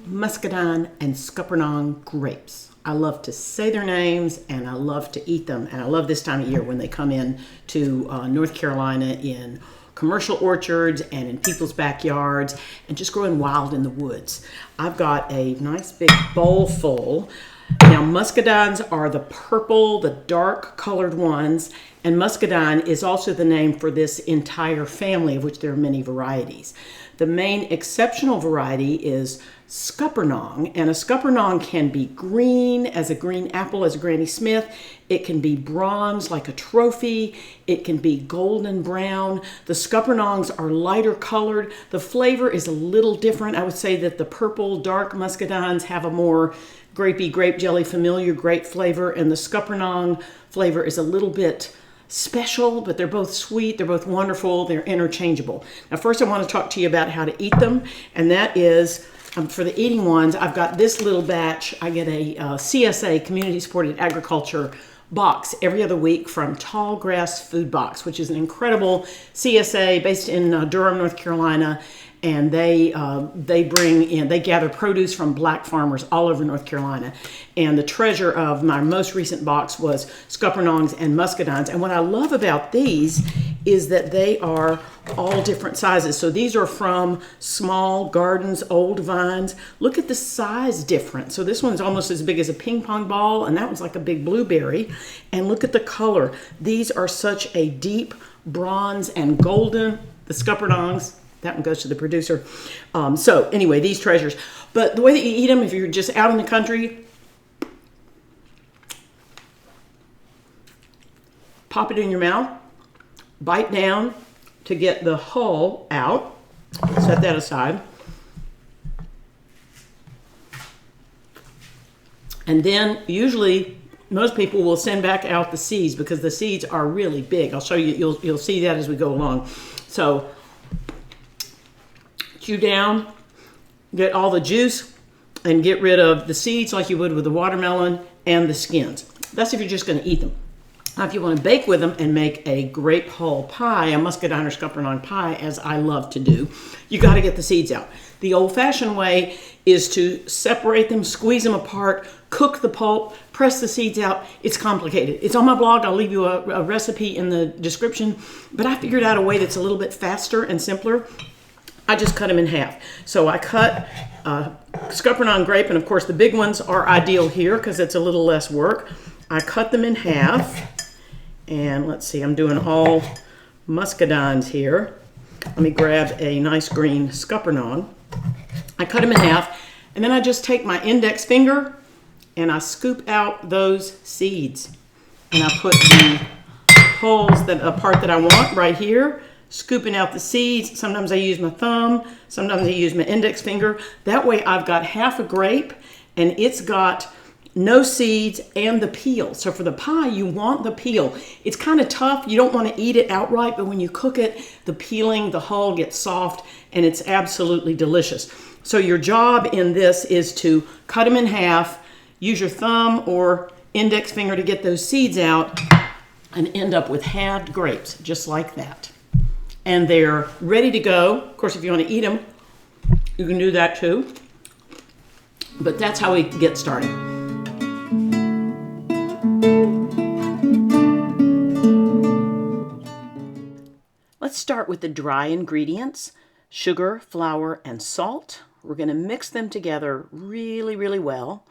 Muscadine and Scuppernong grapes. I love to say their names and I love to eat them. And I love this time of year when they come in to North Carolina in commercial orchards and in people's backyards and just growing wild in the woods. I've got a nice big bowl full. Now muscadines are the purple, the dark colored ones, and muscadine is also the name for this entire family, of which there are many varieties. The main exceptional variety is Scuppernong, and a Scuppernong can be green as a green apple, as a Granny Smith. It can be bronze like a trophy. It can be golden brown. The Scuppernongs are lighter colored. The flavor is a little different. I would say that the purple dark muscadines have a more grapey, grape jelly, familiar grape flavor, and the Scuppernong flavor is a little bit special, but they're both sweet, they're both wonderful, they're interchangeable. Now first I want to talk to you about how to eat them, and that is, for the eating ones, I've got this little batch. I get a CSA, Community Supported Agriculture box every other week from Tallgrass Food Box, which is an incredible CSA based in Durham, North Carolina. And they gather produce from black farmers all over North Carolina. And the treasure of my most recent box was Scuppernongs and muscadines. And what I love about these is that they are all different sizes. So these are from small gardens, old vines. Look at the size difference. So this one's almost as big as a ping pong ball, and that one's like a big blueberry. And look at the color. These are such a deep bronze and golden. The Scuppernongs, that one goes to the producer. So anyway, these treasures. But the way that you eat them, if you're just out in the country, pop it in your mouth, bite down to get the hull out. Set that aside. And then usually most people will send back out the seeds because the seeds are really big. I'll show you, you'll see that as we go along. So chew down, get all the juice, and get rid of the seeds like you would with the watermelon and the skins. That's if you're just going to eat them. Now, if you want to bake with them and make a grape hull pie, a muscadine or Scuppernong pie, as I love to do, you got to get the seeds out. The old-fashioned way is to separate them, squeeze them apart, cook the pulp, press the seeds out. It's complicated. It's on my blog. I'll leave you a recipe in the description. But I figured out a way that's a little bit faster and simpler. I just cut them in half. So I cut Scuppernong grape, and of course the big ones are ideal here because it's a little less work. I cut them in half, and let's see, I'm doing all muscadines here. Let me grab a nice green Scuppernong. I cut them in half, and then I just take my index finger and I scoop out those seeds. And I put the holes, a part that I want right here, scooping out the seeds. Sometimes I use my thumb, sometimes I use my index finger. That way I've got half a grape and it's got no seeds and the peel. So for the pie, you want the peel. It's kind of tough. You don't want to eat it outright, but when you cook it, the peeling, the hull gets soft and it's absolutely delicious. So your job in this is to cut them in half, use your thumb or index finger to get those seeds out, and end up with halved grapes, just like that. And they're ready to go. Of course, if you want to eat them, you can do that too. But that's how we get started. Let's start with the dry ingredients: sugar, flour, and salt. We're going to mix them together really, really well.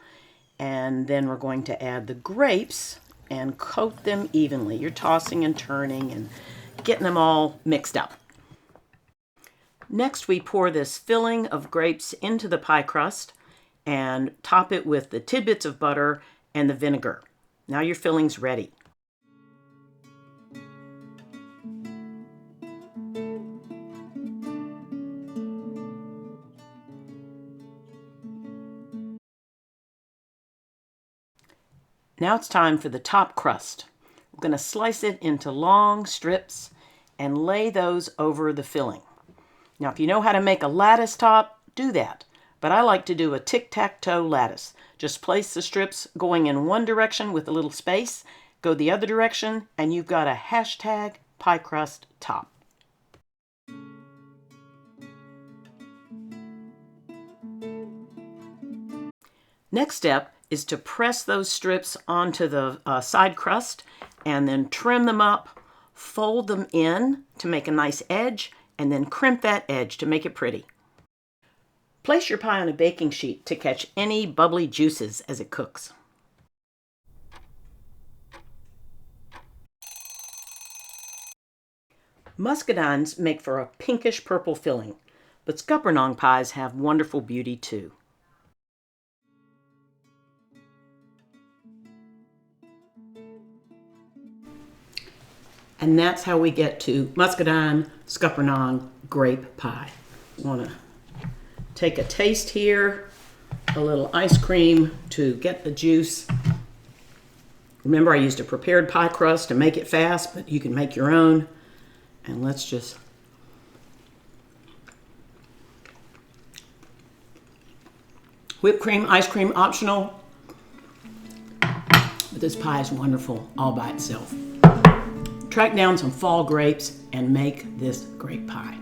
And then we're going to add the grapes and coat them evenly. You're tossing and turning and getting them all mixed up. Next, we pour this filling of grapes into the pie crust and top it with the tidbits of butter and the vinegar. Now your filling's ready. Now it's time for the top crust. We're going to slice it into long strips and lay those over the filling. Now, if you know how to make a lattice top, do that. But I like to do a tic-tac-toe lattice. Just place the strips going in one direction with a little space, go the other direction, and you've got a hashtag pie crust top. Next step is to press those strips onto the side crust and then trim them up, fold them in to make a nice edge, and then crimp that edge to make it pretty. Place your pie on a baking sheet to catch any bubbly juices as it cooks. Muscadines make for a pinkish purple filling, but Scuppernong pies have wonderful beauty too. And that's how we get to Muscadine Scuppernong Grape Pie. Want to take a taste here, a little ice cream to get the juice. Remember, I used a prepared pie crust to make it fast, but you can make your own. And let's just whipped cream, ice cream, optional. But this pie is wonderful all by itself. Track down some fall grapes and make this grape pie.